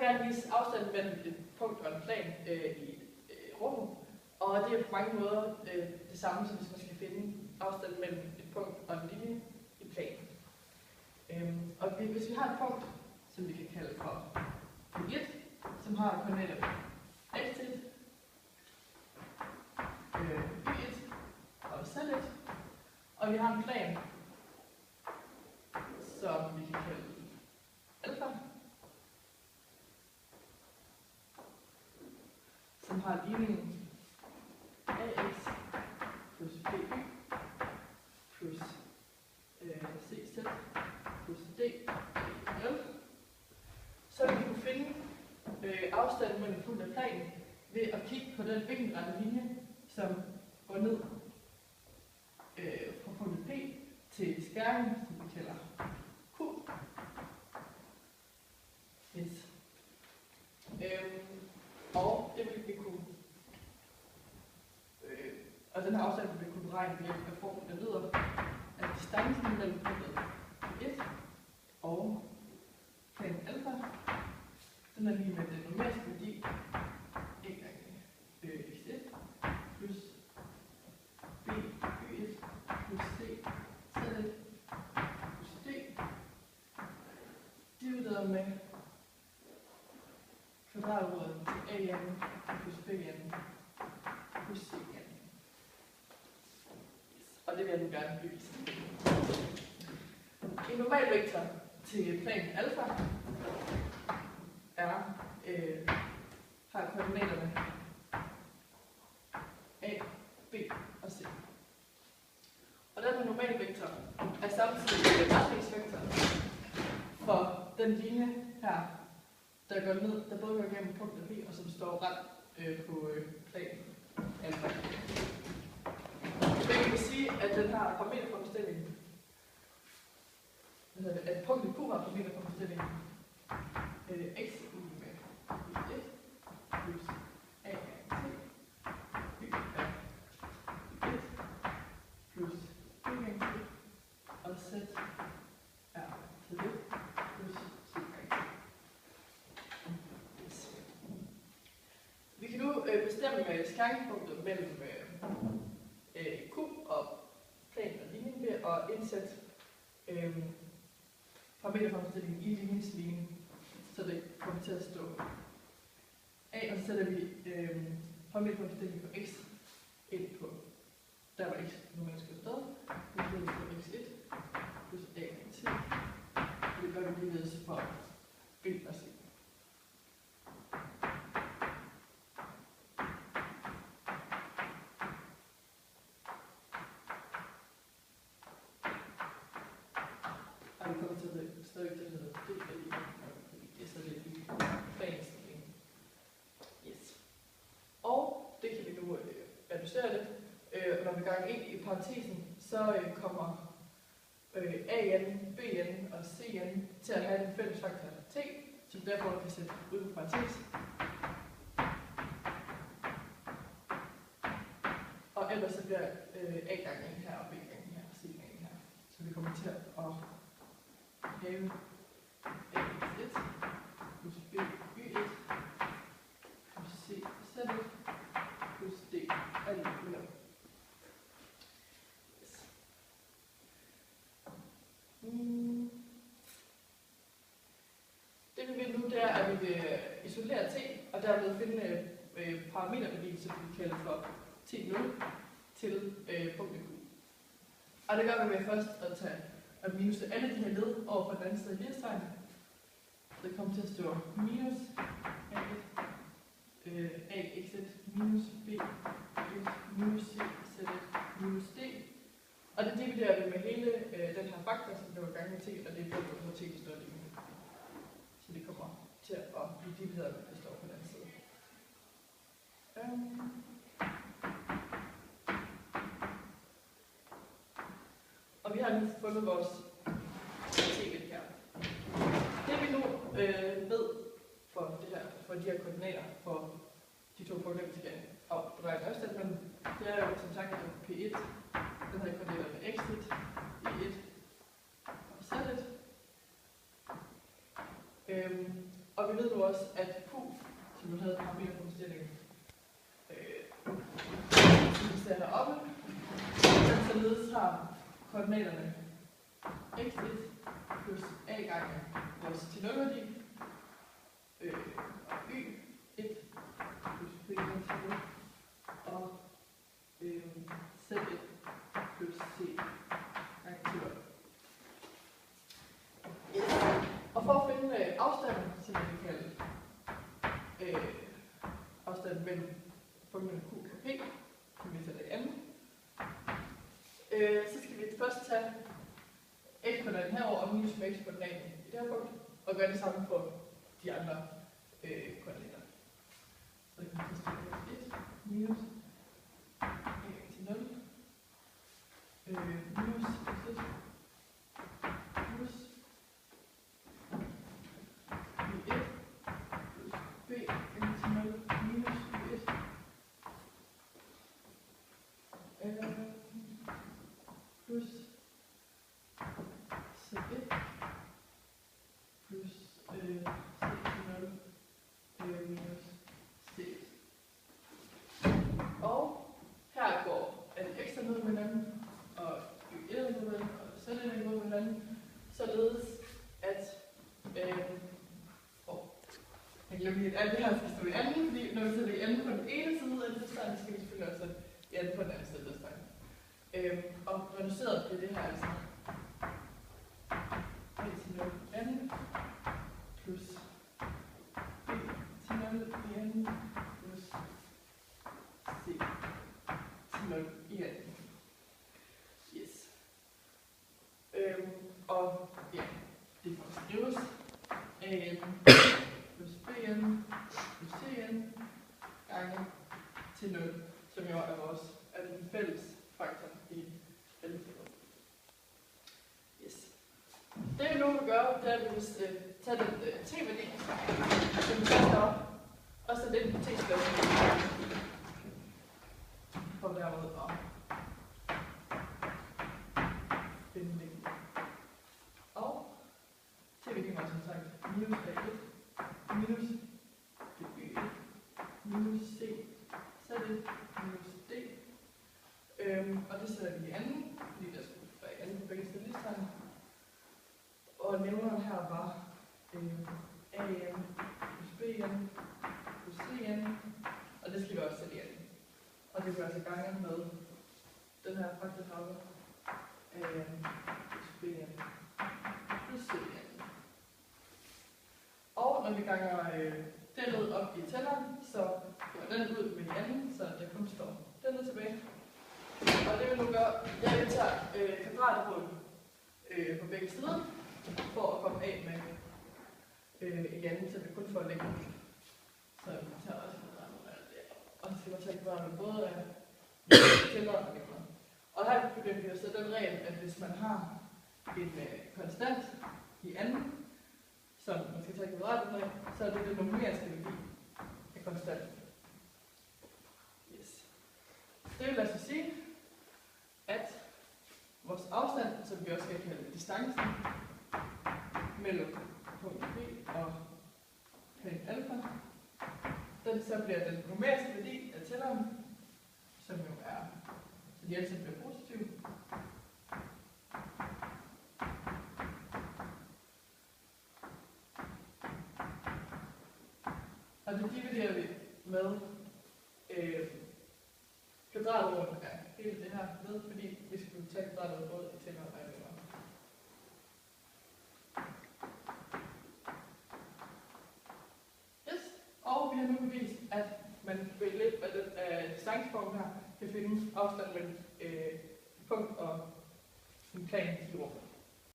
vil gerne vise afstanden mellem et punkt og en plan i rummet, og det er på mange måder det samme, som hvis man skal finde afstanden mellem et punkt og en linje i planen. Og hvis vi har et punkt, som vi kan kalde for P1, som har koordinaterne x1, y1 og z1, og vi har en plan, som vi kan kalde alfa, som har ligningen ax plus by plus cz plus d l, så vil vi kunne finde afstanden mellem punkt og planen ved at kigge på den vinkelrette linje, som går ned fra punktet P til skæringen, som vi kalder Q. Yes. Og det vil vi kunne, og den her afstand vil vi kunne beregne ved hjælp af formlen, der lyder, at distancen mellem punktet 1 og planen alfa, den er lige med den numeriske værdi e gange x1 plus b y1 plus c z1 plus d divideret med kvadratroden til a n plus b n plus c n. Og det vil jeg nu gerne bevise. En normal vektor til planen alfa har koordinaterne a, b og c. Og den her normale vektor er samtidig en retningsvektor for den linje her, der går ned, der både går igennem punktet P, og som står ret på planen alfa. Det vil sige, at den har parameterfremstilling, at punktet Q har parameterfremstilling x med y1 plus a gange t, y gange y1 plus y gange t, og z er til det plus c gange t. Yes. Vi kan nu bestemme skæringspunktet mellem Q og planen og linjen ved at indsætte parameterfremstillingen i linjens ligning, så det kommer til at stå A, og så sætter vi parameterfremstillingen for x ind på, der var x normalt skulle stå, vi sætter på x1 plus a gange t, og det gør vi ligeledes for b og c. Og vi kommer til at stadig til at hedde det, fordi det er så lidt i planinstillingen. Yes. Og det kan vi nu reducere lidt. Når vi ganger ind i parentesen, så kommer AN, BN og CN til at have en fælles faktor T, som derfor kan sætte ud på parentes. Og ellers så bliver A gangen her og B gangen her og C gangen her. Så vi kommer til at have ax1 plus b y1 plus c z1 plus d alt med. Yes. Det vi vil nu, det er, at vi vil isolere t, og derved finde parameterværdien, som vi kalder for t0 til punktet q. Og det gør vi med først at tage og minus alle de her led over på den anden side af lighedstegn. Så det kommer til at stå minus a1 ax1 minus b1 minus c z1 minus d. Og det dividerer vi med hele den her faktor, som bliver gange med t, og det er punktet på t står lige nu. Så det kommer til at blive divideret med, det står på den anden side. Og vi har nu fundet vores t her. Det vi nu ved for det her, for de her koordinater, for de to punkter, vi skal beregne afstand mellem, det er jo som sagt at P1, den her koordinater med x1, y1 og z1. Og vi ved nu også, at Q, som du havde parameter på stillingen, som vi ser heroppe, den således har koordinaterne x1 plus a gange vores til 0-værdi, og y1 plus b til 0, og z1 plus c gange til 0. Og for at finde afstanden, som vi kan kalde afstanden mellem punkterne Q og P, som vi sætter i anden, så skal vi først tage x-koordinaten herover og minus med x-koordinaten i det her punkt, og gøre det samme for de andre koordinater. Så det kan vi stå 1 minus a gange til 0, minus x1 plus y1 plus b gange til 0 minus y1 plus c1 plus c til 0 minus c1. Og her går alle ekstra ned med hinanden, og y1 er ned med hinanden, og z er ned med hinanden, således at jeg glemmer lige, at alt det her skal stå i anden, fordi når vi sætter i anden på den ene side af det tegn, skal vi selvfølgelig også sætte i anden på den anden side af det tegn. Og reduceret bliver det her altså a til 0 i anden plus b til 0 i anden plus c til 0 i anden. Yes. Og ja, det kan skrives plus bn plus cn gange til 0, som jo er den fælles faktor i alle fælder. Yes. Det vi nu vil gøre, det er, at vi vil tage den t-værdi, som vi sætter op, og sætte ind på t-skala. For dermed at finde den. Og t-værdien var som sagt minus a1, minus b1, minus c, z1, minus d. Og det sætter vi i anden, fordi der skulle være i anden på begge stillingstegn. Og nævneren her var an plus bn plus cn, og det skal vi også sætte i anden. Og det bliver altså gange med den her faktor heroppe, an plus bn plus cn. Og når vi ganger derned op i tælleren, så går den ud med i anden, så der kun står dernede tilbage. Og det vil nu gøre, jeg tager kvadratroden på begge sider, for at komme af med i anden, så vi kun får længden. Så vi tager også kvadratroden af det. Og så skal man tage kvadratroden både af tælleren og længden. Og her begynder vi at sætte den regel, at hvis man har en konstant i anden, som man skal tage kvadratroden af, så er det den numeriske værdi af konstanten. Yes. Det vil altså sige, at vores afstand, som vi også skal kalde distancen, mellem punkt B og plan alfa, den så bliver den numeriske værdi af tælleren, som jo er, så de altid bliver positive. Og det dividerer vi med kvadratroden af hele det her med, fordi vi skulle tage kvadratroden både i tælleren og i længere. Yes, og vi har nu bevist, at man ved hjælp af den distanceform her kan finde afstand mellem punkt og en plan i rum.